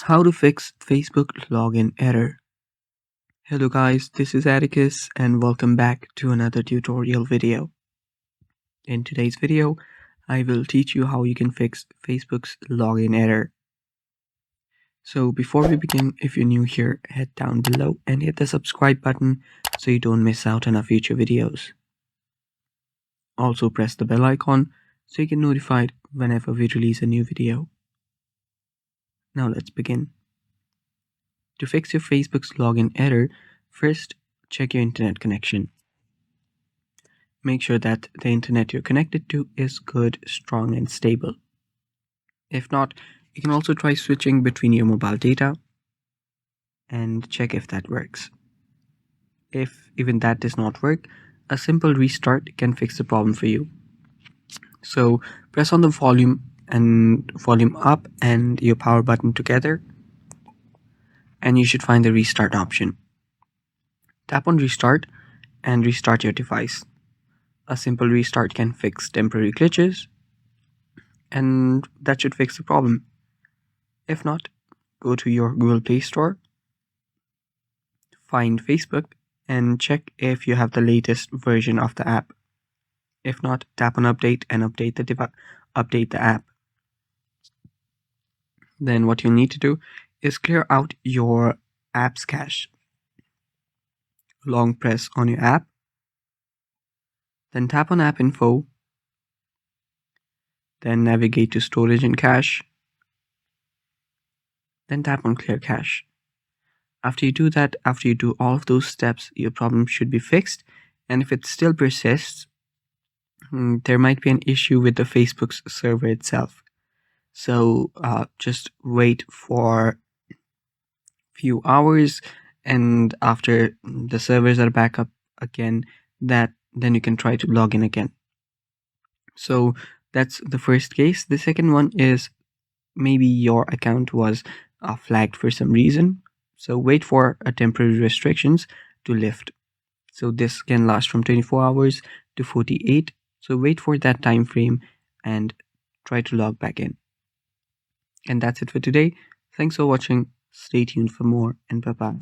How to fix Facebook login error. Hello guys, this is Atticus and welcome back to another tutorial video. In today's video, I will teach you how you can fix Facebook's login error. So before we begin, if you're new here, head down below and hit the subscribe button so you don't miss out on our future videos. Also press the bell icon so you get notified whenever we release a new video. Now let's begin. To fix your Facebook's login error, first check your internet connection. Make sure that the internet you're connected to is good, strong, and stable. If not, you can also try switching between your mobile data and check if that works. If even that does not work, a simple restart can fix the problem for you. So press on the volume up and your power button together, and you should find the restart option. Tap on restart and restart your device. A simple restart can fix temporary glitches, and that should fix the problem. If not, go to your Google Play Store, find Facebook, and check if you have the latest version of the app. If not, tap on update and update the app. Then what you need to do is clear out your app's cache. Long press on your app, then tap on app info, then navigate to storage and cache, then tap on clear cache. After you do all of those steps, your problem should be fixed. And if it still persists, there might be an issue with the Facebook's server itself. So just wait for a few hours, and after the servers are back up again, then you can try to log in again. So that's the first case. The second one is maybe your account was flagged for some reason. So wait for temporary restrictions to lift. So this can last from 24 hours to 48. So wait for that time frame and try to log back in. And that's it for today. Thanks for watching. Stay tuned for more, and bye-bye.